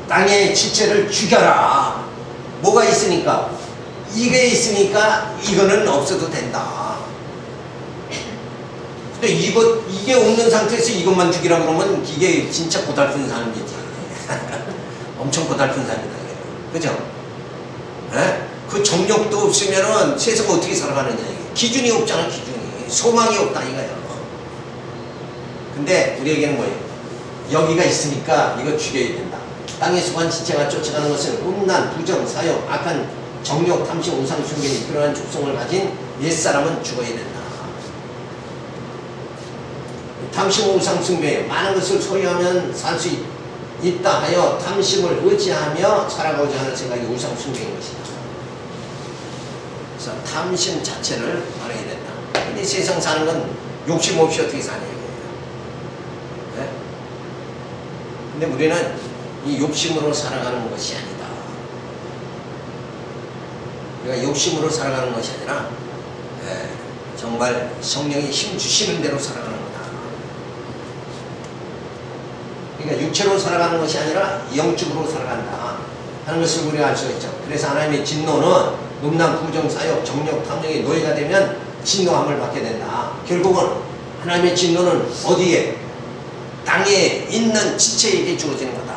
땅의 지체를 죽여라. 뭐가 있으니까? 이게 있으니까 이거는 없어도 된다. 근데 이게 없는 상태에서 이것만 죽이라 그러면 이게 진짜 고달픈 삶이지. 엄청 고달픈 삶이다. 그죠? 그 정력도 없으면은 세상 어떻게 살아가느냐. 기준이 없잖아, 기준이. 소망이 없다, 이거예요. 근데 우리에게는 뭐예요? 여기가 있으니까 이거 죽여야 된다. 땅에 속한 지체가 쫓아가는 것은 음란, 부정, 사욕, 악한 정욕, 탐심, 우상 숭배니 그러한 족성을 가진 옛사람은 죽어야 된다. 탐심, 우상 숭배, 많은 것을 소유하면 살 수 있다 하여 탐심을 의지하며 살아가고자 하는 생각이 우상 숭배인 것이다. 그래서 탐심 자체를 버려야 된다. 근데 세상 사는 건 욕심 없이 어떻게 사냐 이거예요. 네? 근데 우리는 이 욕심으로 살아가는 것이 아니다. 우리가 욕심으로 살아가는 것이 아니라 정말 성령이 힘 주시는 대로 살아가는 거다. 그러니까 육체로 살아가는 것이 아니라 영적으로 살아간다 하는 것을 우리가 알 수가 있죠. 그래서 하나님의 진노는 음란, 부정, 사욕, 정욕, 탐욕의 노예가 되면 진노함을 받게 된다. 결국은 하나님의 진노는 어디에? 땅에 있는 지체에게 주어지는 거다.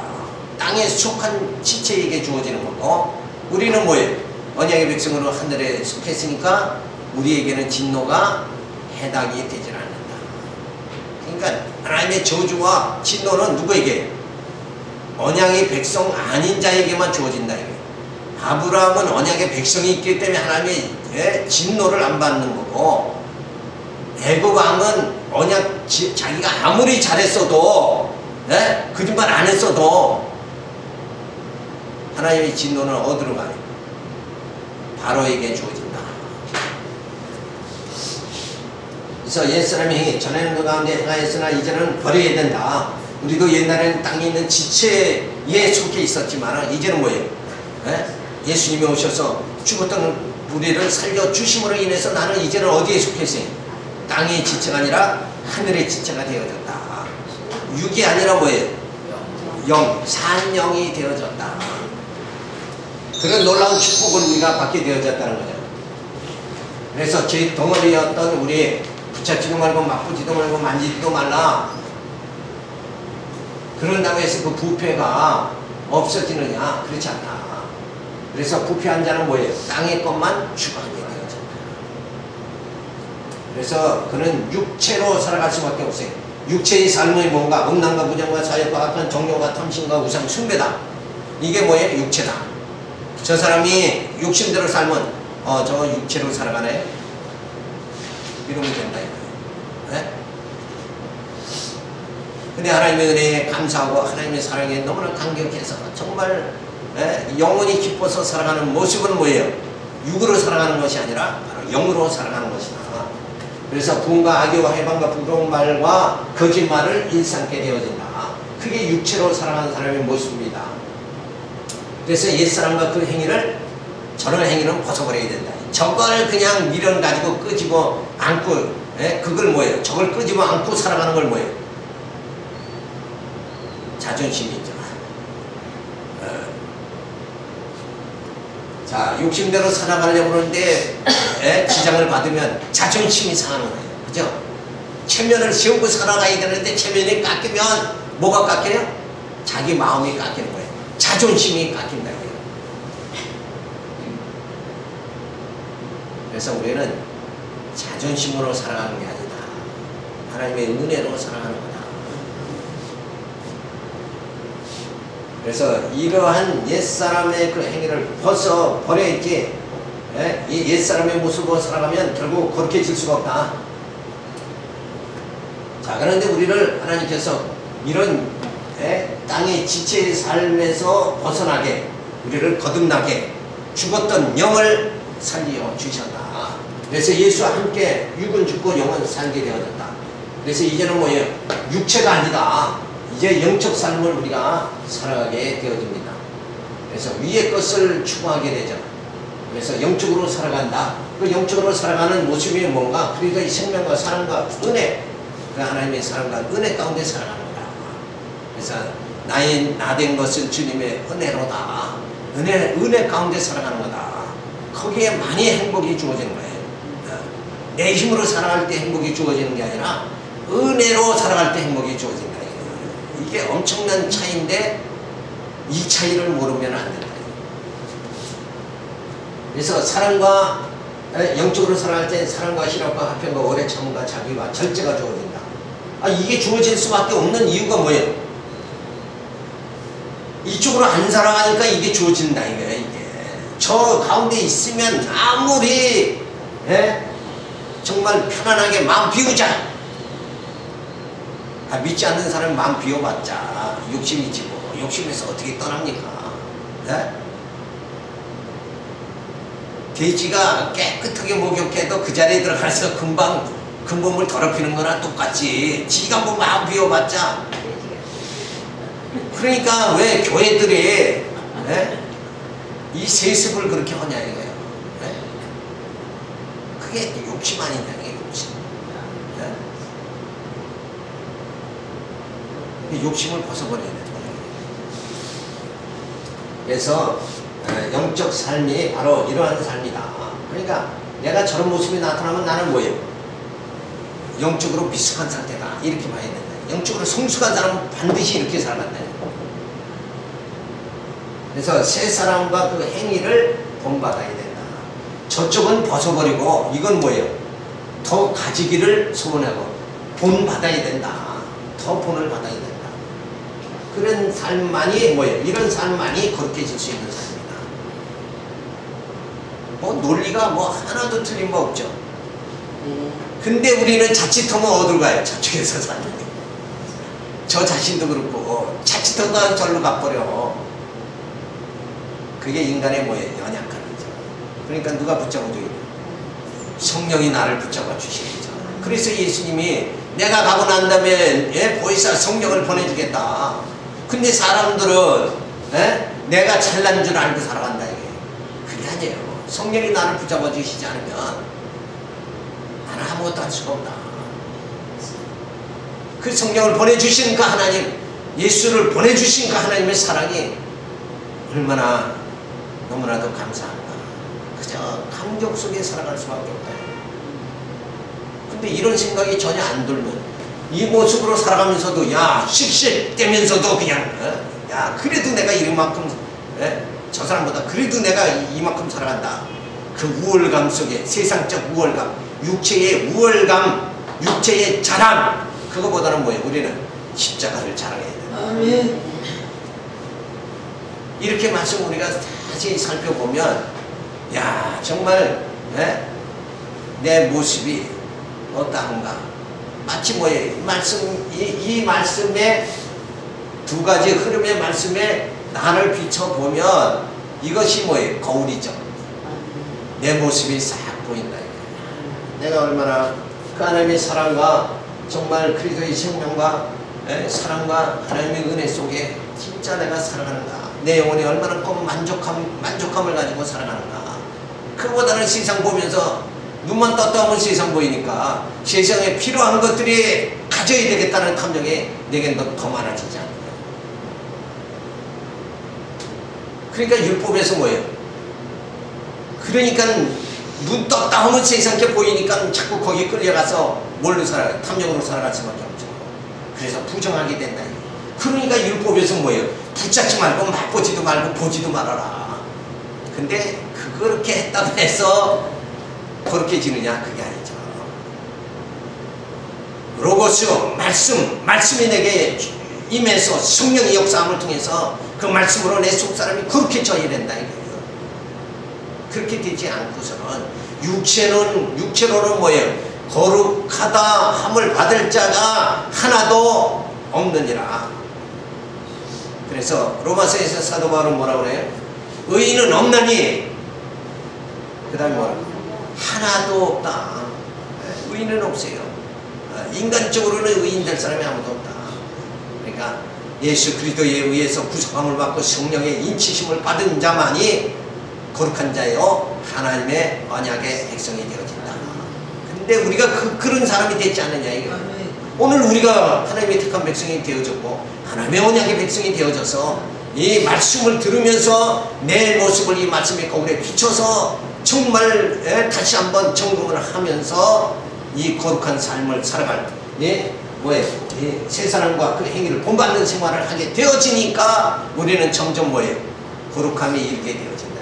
땅에 속한 지체에게 주어지는 거고, 우리는 뭐예요? 언약의 백성으로 하늘에 속했으니까 우리에게는 진노가 해당이 되질 않는다. 그러니까 하나님의 저주와 진노는 누구에게? 언약의 백성 아닌 자에게만 주어진다. 이거예요. 아브라함은 언약의 백성이 있기 때문에 하나님의 진노를 안 받는 거고, 애굽 왕은 언약 자기가 아무리 잘했어도 거짓말 안 했어도 하나님의 진노는 어디로 가요? 바로에게 주어진다. 그래서 옛사람의 행위 전에는 그 가운데 행하였으나 이제는 버려야 된다. 우리도 옛날에는 땅에 있는 지체에 속해 있었지만 이제는 뭐예요? 예수님이 오셔서 죽었던 우리를 살려주심으로 인해서 나는 이제는 어디에 속했어요? 땅의 지체가 아니라 하늘의 지체가 되어졌다. 육이 아니라 뭐예요? 영, 산영이 되어졌다. 그런 놀라운 축복을 우리가 받게 되어졌다는 거죠. 그래서 제 덩어리였던 우리 붙잡지도 말고 맛보지도 말고 만지지도 말라. 그런다고 해서 그 부패가 없어지느냐? 그렇지 않다. 그래서 부패한 자는 뭐예요? 땅의 것만 추구하게 되어졌다. 그래서 그는 육체로 살아갈 수밖에 없어요. 육체의 삶의 뭔가 음란과 부정과 사욕과 악한 정욕과 탐심과 우상 숭배다. 이게 뭐예요? 육체다. 저 사람이 욕심대로 살면 저 육체로 살아가네. 이러면 된다 이거예요. 근데 하나님의 은혜에 감사하고 하나님의 사랑에 너무나 감격해서 정말 영원히 기뻐서 살아가는 모습은 뭐예요? 육으로 살아가는 것이 아니라 바로 영으로 살아가는 것이다. 그래서 부흥과 악의와 해방과 부끄러운 말과 거짓말을 일삼게 되어진다. 그게 육체로 살아가는 사람의 모습입니다. 그래서 옛사람과 그 행위를, 저런 행위는 벗어버려야 된다. 저걸 그냥 미련 가지고 끄집어 안고, 그걸 뭐예요? 저걸 끄집어 안고 살아가는 걸 뭐예요? 자존심이죠. 자, 욕심대로 살아가려고 그러는데 지장을 받으면 자존심이 상하는 거예요. 그죠? 체면을 세우고 살아가야 되는데 체면이 깎이면 뭐가 깎여요? 자기 마음이 깎이는 거예요. 자존심이 깎인다고요. 그래서 우리는 자존심으로 살아가는 게 아니다. 하나님의 은혜로 살아가는 거다. 그래서 이러한 옛사람의 그 행위를 벗어버려야지, 이 옛사람의 모습으로 살아가면 결국 거룩해질 수가 없다. 자, 그런데 우리를 하나님께서 이런 땅의 지체의 삶에서 벗어나게, 우리를 거듭나게 죽었던 영을 살려 주셨다. 그래서 예수와 함께 육은 죽고 영은 살게 되어졌다. 그래서 이제는 뭐예요? 육체가 아니다. 이제 영적 삶을 우리가 살아가게 되어집니다. 그래서 위의 것을 추구하게 되죠. 그래서 영적으로 살아간다. 그 영적으로 살아가는 모습이 뭔가? 그리스도의 생명과 사랑과 은혜, 그 하나님의 사랑과 은혜 가운데 살아가는 거다. 그래서 나된 것은 주님의 은혜로다. 은혜 가운데 살아가는 거다. 거기에 많이 행복이 주어지는 거예요. 내 힘으로 살아갈 때 행복이 주어지는 게 아니라 은혜로 살아갈 때 행복이 주어진다. 이게 엄청난 차이인데 이 차이를 모르면 안 된다. 그래서 사랑과 영적으로 살아갈 때 사랑과 희락과 화평과 오래 참음과 자비와 절제가 주어진다. 이게 주어질 수밖에 없는 이유가 뭐예요? 이쪽으로 안 살아가니까 이게 주어진다 이거예요. 이게 저 가운데 있으면 아무리 정말 편안하게 마음 비우자. 믿지 않는 사람은 마음 비워봤자 욕심이 지고 욕심에서 어떻게 떠납니까? 돼지가 깨끗하게 목욕해도 그 자리에 들어가서 금방 근본을 더럽히는 거나 똑같지. 지가 뭐 마음 비워봤자. 그러니까 왜 교회들이 이 세습을 그렇게 하냐 이거예요. 그게 욕심 아니냐 이게 욕심. 욕심을 벗어버려야 된다. 그래서 영적 삶이 바로 이러한 삶이다. 그러니까 내가 저런 모습이 나타나면 나는 뭐예요? 영적으로 미숙한 상태다. 이렇게 봐야 된다. 영적으로 성숙한 사람은 반드시 이렇게 살아간다. 그래서 새 사람과 그 행위를 본받아야 된다. 저쪽은 벗어버리고 이건 뭐예요? 더 가지기를 소원하고 본받아야 된다. 더 본을 받아야 된다. 그런 삶만이 뭐예요? 이런 삶만이 거룩해질 수 있는 삶이다. 뭐 논리가 뭐 하나도 틀린 거 없죠. 근데 우리는 자칫하면 어디로 가요? 저쪽에서 사는데. 저 자신도 그렇고 자칫하면 절로 가버려. 그게 인간의 뭐예요? 연약한 거죠. 그러니까 누가 붙잡아줘요? 성령이 나를 붙잡아 주시겠죠. 그래서 예수님이 내가 가고 난 다음에 보혜사 성령을 보내주겠다. 근데 사람들은 내가 잘난 줄 알고 살아간다 이게. 그게 아니에요. 성령이 나를 붙잡아 주시지 않으면 나는 아무것도 할 수가 없다. 그 성령을 보내주신 그 하나님, 예수를 보내주신 그 하나님의 사랑이 얼마나 너무나도 감사한가. 그저 감격 속에 살아갈 수밖에 없다. 근데 이런 생각이 전혀 안 들면 이 모습으로 살아가면서도 야 씩씩대면서도 그냥 야 그래도 내가 이만큼 저 사람보다 그래도 내가 이만큼 살아간다. 그 우월감 속에 세상적 우월감, 육체의 우월감, 육체의 자랑, 그거보다는 뭐예요? 우리는 십자가를 자랑해야 된다. 아멘. 이렇게 말씀 우리가 다시 살펴보면 야 정말 내 모습이 어떠한가. 마치 뭐예요? 이 말씀의 두 가지 흐름의 말씀에 나를 비춰보면 이것이 뭐예요? 거울이죠. 내 모습이 싹 보인다. 내가 얼마나 그 하나님의 사랑과 정말 그리스도의 생명과 사랑과 하나님의 은혜 속에 진짜 내가 살아가는가. 내 영혼이 얼마나 꼭 만족함을 가지고 살아가는가. 그보다는 세상 보면서 눈만 떴다 하면 세상 보이니까 세상에 필요한 것들이 가져야 되겠다는 탐정이 내겐 더 많아지지 않나요? 그러니까 율법에서 뭐예요? 그러니까 눈 떴다 하면 세상에 보이니까 자꾸 거기에 끌려가서 뭘로 살아가요? 탐정으로 살아갈 수밖에 없죠. 그래서 부정하게 된다. 그러니까 율법에서 뭐예요? 붙잡지 말고 맛보지도 말고 보지도 말아라. 근데 그렇게 했다고 해서 거룩해지느냐? 그게 아니죠. 로고스, 말씀이 내게 임해서 성령의 역사함을 통해서 그 말씀으로 내 속사람이 거룩해져야 된다 이거예요. 그렇게 되지 않고서는 육체로는 뭐예요? 거룩하다 함을 받을 자가 하나도 없느니라. 그래서 로마서에서 사도 바울은 뭐라고 그래요? 의인은 없나니 그 다음에 뭐라고? 하나도 없다. 의인은 없어요. 인간적으로는 의인 될 사람이 아무도 없다. 그러니까 예수 그리스도에 의해서 구속함을 받고 성령의 인치심을 받은 자만이 거룩한 자요 하나님의 언약의 백성이 되어진다. 근데 우리가 그런 사람이 되지 않느냐 이거. 오늘 우리가 하나님의 택한 백성이 되어졌고 하나님의 언약의 백성이 되어져서 이 말씀을 들으면서 내 모습을 이 말씀의 거울에 비춰서 정말 다시 한번 점검을 하면서 이 거룩한 삶을 살아갈 세 사람과 그 행위를 본받는 생활을 하게 되어지니까 우리는 점점 거룩함에 이르게 되어진다.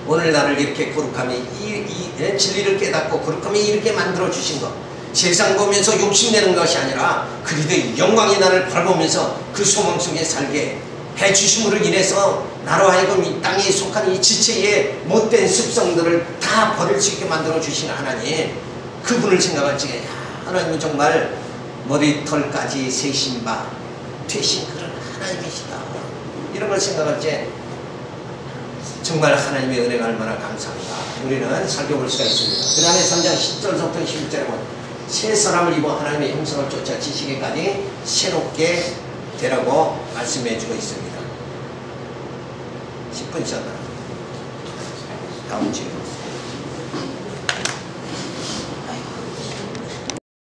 오늘 나를 이렇게 거룩함에 진리를 깨닫고 거룩함에 이르게 만들어 주신 것, 세상 보면서 욕심내는 것이 아니라 그리스도의 영광이 나를 바라보면서 그 소망 속에 살게 해주심으로 인해서 나로 하여금 이 땅에 속한 이 지체의 못된 습성들을 다 버릴 수 있게 만들어 주신 하나님, 그분을 생각할 적에 하나님은 정말 머리털까지 세신 바 되신 그런 하나님이시다. 이런 걸 생각할 때 정말 하나님의 은혜가 얼마나 감사한가 우리는 살펴볼 수가 있습니다. 그 다음에 3장 10절부터 11절에 보면 새 사람을 입어 하나님의 형상을 쫓아 지시기까지 새롭게 되라고 말씀해 주고 있습니다. 10분 쉬었다. 다음 주에